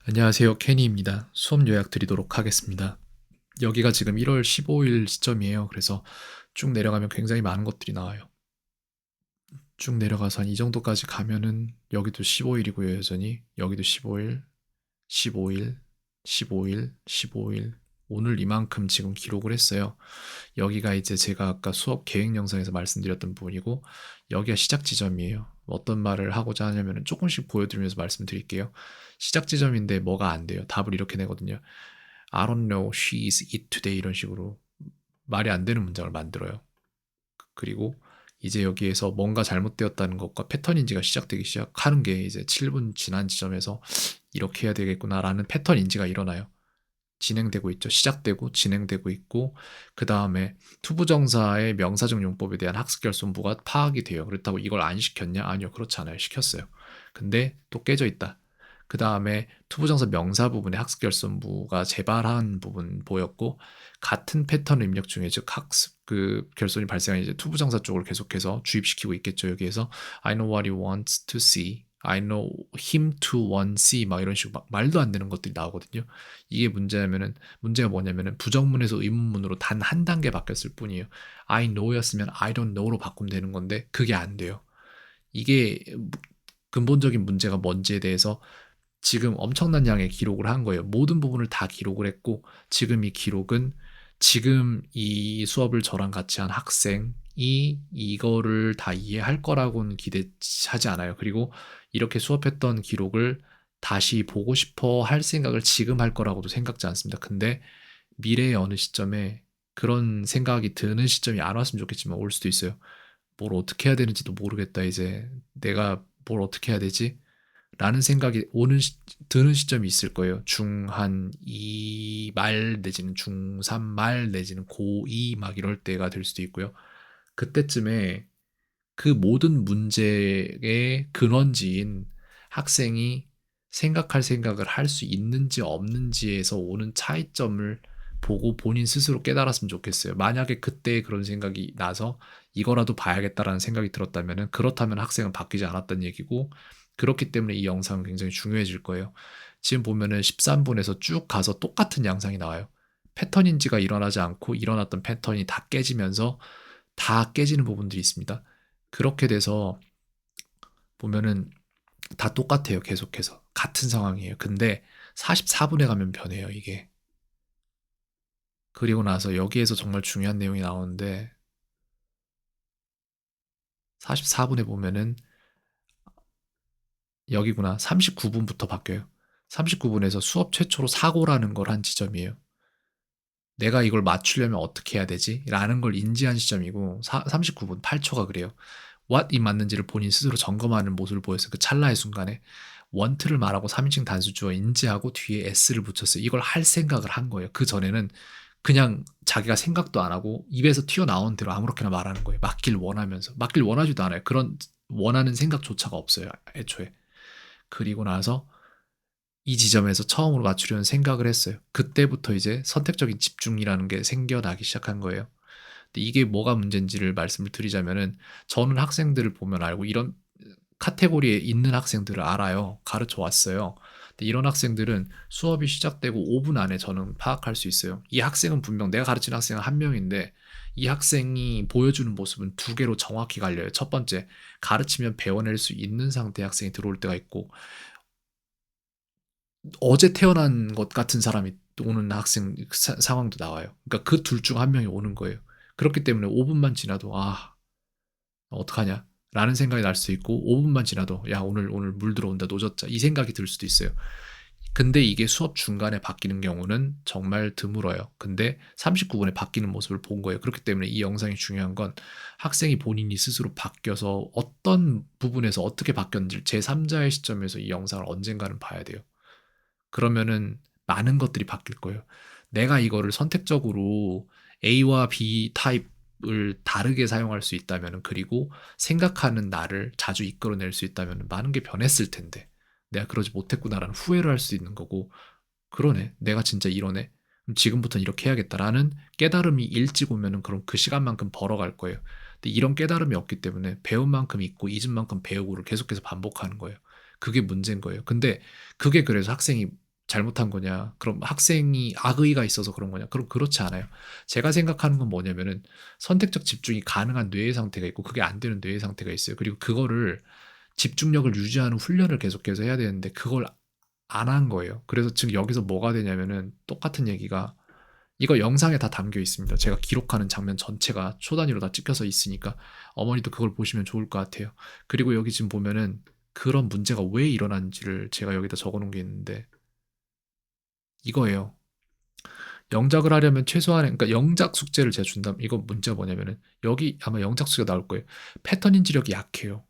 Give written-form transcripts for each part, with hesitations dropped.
안녕하세요. 케니입니다. 수업 요약 드리도록 하겠습니다. 여기가 지금 1월 15일 시점이에요. 그래서 쭉 내려가면 굉장히 많은 것들이 나와요. 쭉 내려가서 한 이 정도까지 가면은 여기도 15일이고요. 여전히 여기도 15일, 15일, 15일, 15일. 오늘 이만큼 지금 기록을 했어요. 여기가 이제 제가 아까 수업 계획 영상에서 말씀드렸던 부분이고, 여기가 시작 지점이에요. 어떤 말을 하고자 하냐면 조금씩 보여드리면서 말씀드릴게요. 시작 지점인데 뭐가 안 돼요. 답을 이렇게 내거든요. I don't know, she is it today 이런 식으로 말이 안 되는 문장을 만들어요. 그리고 이제 여기에서 뭔가 잘못되었다는 것과 패턴 인지가 시작되기 시작하는 게 이제 7분 지난 지점에서 이렇게 해야 되겠구나라는 패턴 인지가 일어나요. 진행되고 있죠. 시작되고 진행되고 있고, 그 다음에 투부정사의 명사적 용법에 대한 학습결손부가 파악이 돼요. 그렇다고 이걸 안 시켰냐? 아니요, 그렇지 않아요. 시켰어요. 근데 또 깨져 있다. 그 다음에 투부정사 명사 부분에 학습결손부가 재발한 부분 보였고, 같은 패턴 입력 중에 즉 학습 그 결손이 발생한 이제 투부정사 쪽을 계속해서 주입시키고 있겠죠. 여기에서 I know what he wants to see, I know him to want see 막 이런 식으로 막 말도 안 되는 것들이 나오거든요. 이게 문제가 뭐냐면은 부정문에서 의문문으로 단 한 단계 바뀌었을 뿐이에요. I know였으면 I don't know로 바꾸면 되는 건데 그게 안 돼요. 이게 근본적인 문제가 뭔지에 대해서 지금 엄청난 양의 기록을 한 거예요. 모든 부분을 다 기록을 했고, 지금 이 기록은 지금 이 수업을 저랑 같이 한 학생이 이거를 다 이해할 거라고는 기대하지 않아요. 그리고 이렇게 수업했던 기록을 다시 보고 싶어 할 생각을 지금 할 거라고도 생각지 않습니다. 근데 미래의 어느 시점에 그런 생각이 드는 시점이 안 왔으면 좋겠지만 올 수도 있어요. 뭘 어떻게 해야 되는지도 모르겠다. 이제 내가 뭘 어떻게 해야 되지? 라는 생각이 드는 시점이 있을 거예요. 중1, 2 말 내지는 중3 말 내지는 고2 막 이럴 때가 될 수도 있고요. 그때쯤에 그 모든 문제의 근원지인 학생이 생각할 생각을 할 수 있는지 없는지에서 오는 차이점을 보고 본인 스스로 깨달았으면 좋겠어요. 만약에 그때 그런 생각이 나서 이거라도 봐야겠다라는 생각이 들었다면 그렇다면 학생은 바뀌지 않았다는 얘기고, 그렇기 때문에 이 영상은 굉장히 중요해질 거예요. 지금 보면은 13분에서 쭉 가서 똑같은 양상이 나와요. 패턴 인지가 일어나지 않고 일어났던 패턴이 다 깨지면서 다 깨지는 부분들이 있습니다. 그렇게 돼서 보면은 다 똑같아요. 계속해서 같은 상황이에요. 근데 44분에 가면 변해요, 이게. 그리고 나서 여기에서 정말 중요한 내용이 나오는데, 44분에 보면은 여기구나. 39분부터 바뀌어요. 39분에서 수업 최초로 사고라는 걸 한 지점이에요. 내가 이걸 맞추려면 어떻게 해야 되지? 라는 걸 인지한 시점이고, 39분 8초가 그래요. what이 맞는지를 본인 스스로 점검하는 모습을 보였어요. 그 찰나의 순간에 want를 말하고 3인칭 단수주어 인지하고 뒤에 s를 붙였어요. 이걸 할 생각을 한 거예요. 그 전에는 그냥 자기가 생각도 안 하고 입에서 튀어나온 대로 아무렇게나 말하는 거예요. 맞길 원하면서. 맞길 원하지도 않아요. 그런 원하는 생각조차가 없어요. 애초에. 그리고 나서 이 지점에서 처음으로 맞추려는 생각을 했어요. 그때부터 이제 선택적인 집중이라는 게 생겨나기 시작한 거예요. 근데 이게 뭐가 문제인지를 말씀을 드리자면은, 저는 학생들을 보면 알고 이런 카테고리에 있는 학생들을 알아요. 가르쳐 왔어요. 근데 이런 학생들은 수업이 시작되고 5분 안에 저는 파악할 수 있어요. 이 학생은 분명 내가 가르치는 학생은 한 명인데 이 학생이 보여주는 모습은 두 개로 정확히 갈려요. 첫 번째, 가르치면 배워낼 수 있는 상태의 학생이 들어올 때가 있고, 어제 태어난 것 같은 사람이 오는 학생 상황도 나와요. 그러니까 그 둘 중 한 명이 오는 거예요. 그렇기 때문에 5분만 지나도 어떡하냐 라는 생각이 날 수 있고, 5분만 지나도 야 오늘 물 들어온다 노졌자 이 생각이 들 수도 있어요. 근데 이게 수업 중간에 바뀌는 경우는 정말 드물어요. 근데 39분에 바뀌는 모습을 본 거예요. 그렇기 때문에 이 영상이 중요한 건 학생이 본인이 스스로 바뀌어서 어떤 부분에서 어떻게 바뀌었는지 제3자의 시점에서 이 영상을 언젠가는 봐야 돼요. 그러면은 많은 것들이 바뀔 거예요. 내가 이거를 선택적으로 A와 B 타입을 다르게 사용할 수 있다면, 그리고 생각하는 나를 자주 이끌어낼 수 있다면 많은 게 변했을 텐데, 내가 그러지 못했구나라는 후회를 할 수 있는 거고, 그러네, 내가 진짜 이러네, 그럼 지금부터 이렇게 해야겠다라는 깨달음이 일찍 오면은 그럼 그 시간만큼 벌어갈 거예요. 근데 이런 깨달음이 없기 때문에 배운 만큼 잊고 잊은 만큼 배우고를 계속해서 반복하는 거예요. 그게 문제인 거예요. 근데 그게 그래서 학생이 잘못한 거냐? 그럼 학생이 악의가 있어서 그런 거냐? 그럼 그렇지 않아요. 제가 생각하는 건 뭐냐면은 선택적 집중이 가능한 뇌의 상태가 있고 그게 안 되는 뇌의 상태가 있어요. 그리고 그거를 집중력을 유지하는 훈련을 계속해서 해야 되는데 그걸 안 한 거예요. 그래서 지금 여기서 뭐가 되냐면은 똑같은 얘기가 이거 영상에 다 담겨 있습니다. 제가 기록하는 장면 전체가 초 단위로 다 찍혀서 있으니까 어머니도 그걸 보시면 좋을 것 같아요. 그리고 여기 지금 보면은 그런 문제가 왜 일어난지를 제가 여기다 적어 놓은 게 있는데 이거예요. 영작을 하려면 최소한의 그러니까 영작 숙제를 제가 준다면 이거 문제가 뭐냐면은 여기 아마 영작 숙제가 나올 거예요. 패턴 인지력이 약해요.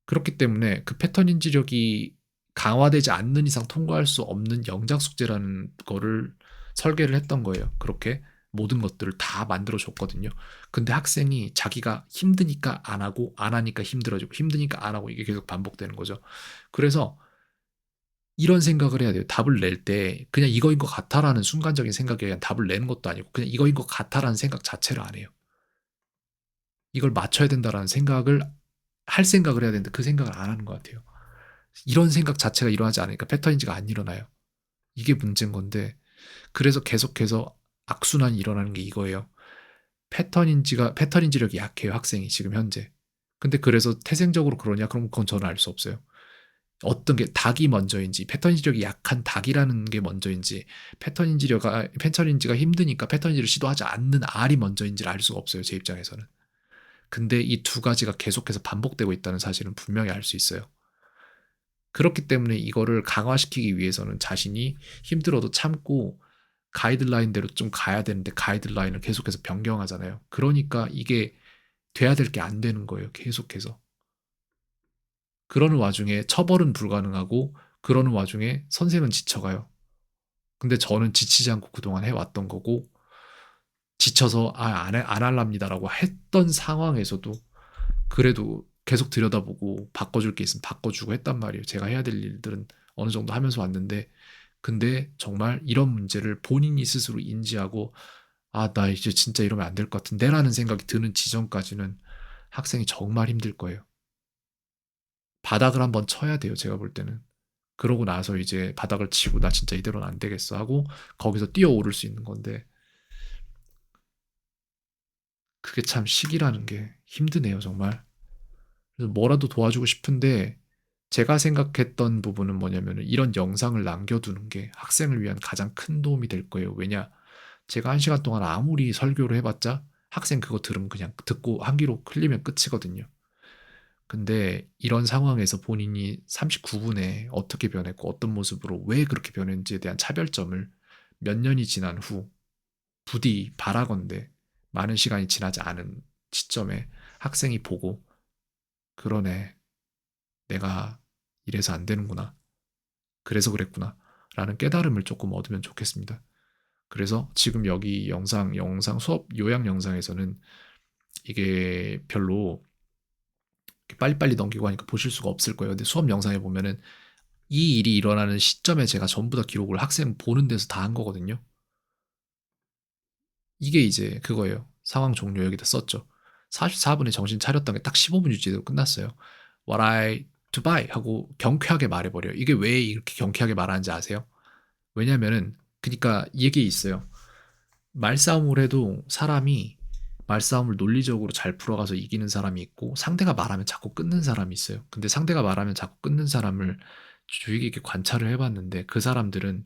그렇기 때문에 그 패턴 인지력이 강화되지 않는 이상 통과할 수 없는 영작 숙제라는 거를 설계를 했던 거예요. 그렇게 모든 것들을 다 만들어 줬거든요. 근데 학생이 자기가 힘드니까 안 하고 안 하니까 힘들어지고 힘드니까 안 하고 이게 계속 반복되는 거죠. 그래서 이런 생각을 해야 돼요. 답을 낼 때 그냥 이거인 것 같아라는 순간적인 생각에 그냥 답을 내는 것도 아니고 그냥 이거인 것 같아라는 생각 자체를 안 해요. 이걸 맞춰야 된다라는 생각을 할 생각을 해야 되는데 그 생각을 안 하는 것 같아요. 이런 생각 자체가 일어나지 않으니까 패턴인지가 안 일어나요. 이게 문제인 건데 그래서 계속해서 악순환이 일어나는 게 이거예요. 패턴인지력이 약해요 학생이 지금 현재. 근데 그래서 태생적으로 그러냐? 그럼 그건 저는 알 수 없어요. 어떤 게 닭이 먼저인지 패턴인지력이 약한 닭이라는 게 먼저인지 패턴인지가 힘드니까 패턴인지를 시도하지 않는 알이 먼저인지를 알 수가 없어요 제 입장에서는. 근데 이 두 가지가 계속해서 반복되고 있다는 사실은 분명히 알 수 있어요. 그렇기 때문에 이거를 강화시키기 위해서는 자신이 힘들어도 참고 가이드라인대로 좀 가야 되는데 가이드라인을 계속해서 변경하잖아요. 그러니까 이게 돼야 될 게 안 되는 거예요. 계속해서. 그러는 와중에 처벌은 불가능하고 그러는 와중에 선생은 지쳐가요. 근데 저는 지치지 않고 그동안 해왔던 거고 지쳐서 안 할랍니다라고 했던 상황에서도 그래도 계속 들여다보고 바꿔줄 게 있으면 바꿔주고 했단 말이에요. 제가 해야 될 일들은 어느 정도 하면서 왔는데 근데 정말 이런 문제를 본인이 스스로 인지하고 아, 나 이제 진짜 이러면 안 될 것 같은데 라는 생각이 드는 지점까지는 학생이 정말 힘들 거예요. 바닥을 한번 쳐야 돼요. 제가 볼 때는. 그러고 나서 이제 바닥을 치고 나 진짜 이대로는 안 되겠어 하고 거기서 뛰어오를 수 있는 건데 그게 참 시기라는 게 힘드네요, 정말. 그래서 뭐라도 도와주고 싶은데 제가 생각했던 부분은 뭐냐면 이런 영상을 남겨두는 게 학생을 위한 가장 큰 도움이 될 거예요. 왜냐? 제가 1시간 동안 아무리 설교를 해봤자 학생 그거 들으면 그냥 듣고 한 귀로 흘리면 끝이거든요. 근데 이런 상황에서 본인이 39분에 어떻게 변했고 어떤 모습으로 왜 그렇게 변했는지에 대한 차별점을 몇 년이 지난 후 부디 바라건대 많은 시간이 지나지 않은 시점에 학생이 보고 그러네 내가 이래서 안 되는구나 그래서 그랬구나 라는 깨달음을 조금 얻으면 좋겠습니다. 그래서 지금 여기 영상 수업 요약 영상에서는 이게 별로 빨리빨리 넘기고 하니까 보실 수가 없을 거예요. 근데 수업 영상에 보면은 이 일이 일어나는 시점에 제가 전부 다 기록을 학생 보는 데서 다 한 거거든요. 이게 이제 그거예요. 상황 종료 여기다 썼죠. 44분에 정신 차렸던 게 딱 15분 유지되고 끝났어요. What I to buy 하고 경쾌하게 말해버려요. 이게 왜 이렇게 경쾌하게 말하는지 아세요? 왜냐면은 그러니까 이게 있어요. 말싸움을 해도 사람이 말싸움을 논리적으로 잘 풀어가서 이기는 사람이 있고 상대가 말하면 자꾸 끊는 사람이 있어요. 근데 상대가 말하면 자꾸 끊는 사람을 주의 깊게 관찰을 해봤는데 그 사람들은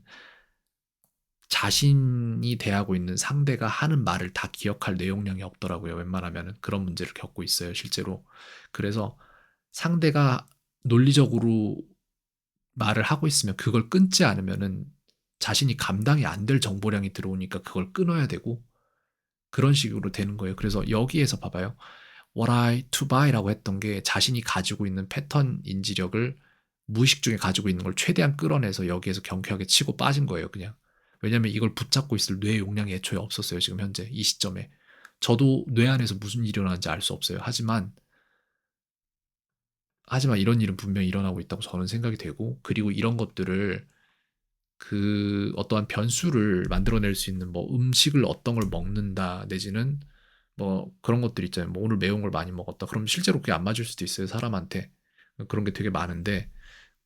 자신이 대하고 있는 상대가 하는 말을 다 기억할 내용량이 없더라고요. 웬만하면 그런 문제를 겪고 있어요, 실제로. 그래서 상대가 논리적으로 말을 하고 있으면 그걸 끊지 않으면은 자신이 감당이 안 될 정보량이 들어오니까 그걸 끊어야 되고 그런 식으로 되는 거예요. 그래서 여기에서 봐봐요. What I to buy라고 했던 게 자신이 가지고 있는 패턴 인지력을 무의식 중에 가지고 있는 걸 최대한 끌어내서 여기에서 경쾌하게 치고 빠진 거예요, 그냥. 왜냐면 이걸 붙잡고 있을 뇌 용량이 애초에 없었어요, 지금 현재 이 시점에. 저도 뇌 안에서 무슨 일이 일어나는지 알 수 없어요. 하지만 이런 일은 분명히 일어나고 있다고 저는 생각이 되고 그리고 이런 것들을 그 어떠한 변수를 만들어낼 수 있는 뭐 음식을 어떤 걸 먹는다 내지는 뭐 그런 것들 있잖아요. 뭐 오늘 매운 걸 많이 먹었다. 그럼 실제로 그게 안 맞을 수도 있어요, 사람한테. 그런 게 되게 많은데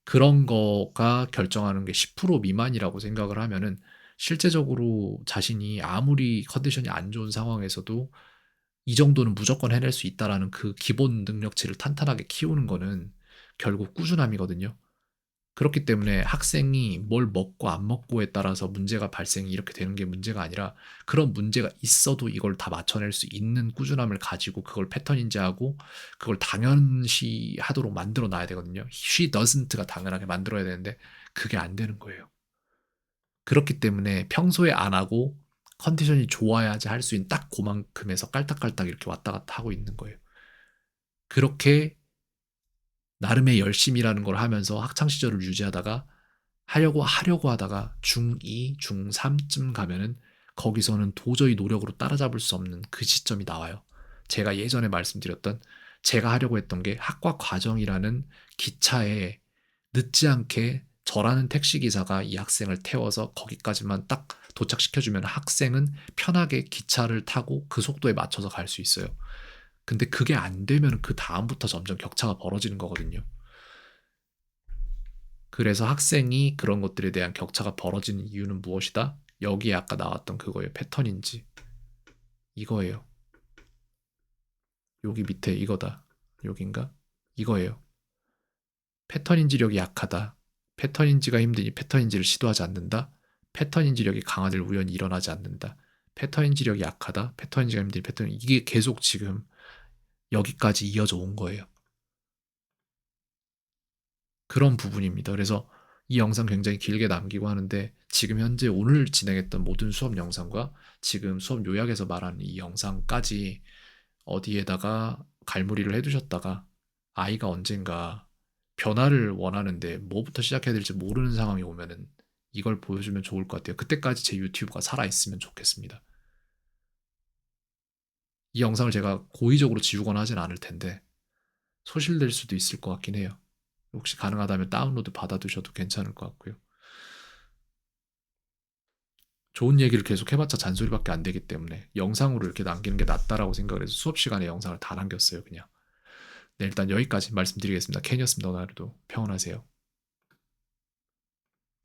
그런 거가 결정하는 게 10% 미만이라고 생각을 하면은 실제적으로 자신이 아무리 컨디션이 안 좋은 상황에서도 이 정도는 무조건 해낼 수 있다라는 그 기본 능력치를 탄탄하게 키우는 거는 결국 꾸준함이거든요. 그렇기 때문에 학생이 뭘 먹고 안 먹고에 따라서 문제가 발생이 이렇게 되는 게 문제가 아니라 그런 문제가 있어도 이걸 다 맞춰낼 수 있는 꾸준함을 가지고 그걸 패턴인지하고 그걸 당연시 하도록 만들어 놔야 되거든요. She doesn't가 당연하게 만들어야 되는데 그게 안 되는 거예요. 그렇기 때문에 평소에 안 하고 컨디션이 좋아야지 할 수 있는 딱 그만큼에서 깔딱깔딱 이렇게 왔다 갔다 하고 있는 거예요. 그렇게 나름의 열심이라는 걸 하면서 학창 시절을 유지하다가 하려고 하다가 중2, 중3쯤 가면은 거기서는 도저히 노력으로 따라잡을 수 없는 그 시점이 나와요. 제가 예전에 말씀드렸던 제가 하려고 했던 게 학과 과정이라는 기차에 늦지 않게 저라는 택시기사가 이 학생을 태워서 거기까지만 딱 도착시켜주면 학생은 편하게 기차를 타고 그 속도에 맞춰서 갈 수 있어요. 근데 그게 안 되면 그 다음부터 점점 격차가 벌어지는 거거든요. 그래서 학생이 그런 것들에 대한 격차가 벌어지는 이유는 무엇이다? 여기에 아까 나왔던 그거의 패턴인지 이거예요. 여기 밑에 이거다. 여긴가? 이거예요. 패턴 인지력이 약하다. 패턴 인지가 힘드니 패턴 인지를 시도하지 않는다. 패턴 인지력이 강한 일 우연히 일어나지 않는다. 패턴 인지력이 약하다. 패턴 인지가 힘드니 패턴 이게 계속 지금 여기까지 이어져 온 거예요. 그런 부분입니다. 그래서 이 영상 굉장히 길게 남기고 하는데 지금 현재 오늘 진행했던 모든 수업 영상과 지금 수업 요약에서 말하는 이 영상까지 어디에다가 갈무리를 해두셨다가 아이가 언젠가 변화를 원하는데 뭐부터 시작해야 될지 모르는 상황이 오면은 이걸 보여주면 좋을 것 같아요. 그때까지 제 유튜브가 살아있으면 좋겠습니다. 이 영상을 제가 고의적으로 지우거나 하진 않을 텐데 소실될 수도 있을 것 같긴 해요. 혹시 가능하다면 다운로드 받아두셔도 괜찮을 것 같고요. 좋은 얘기를 계속 해봤자 잔소리밖에 안 되기 때문에 영상으로 이렇게 남기는 게 낫다라고 생각을 해서 수업 시간에 영상을 다 남겼어요, 그냥. 네, 일단 여기까지 말씀드리겠습니다. 캔이었습니다. 오늘 하루도 평온하세요.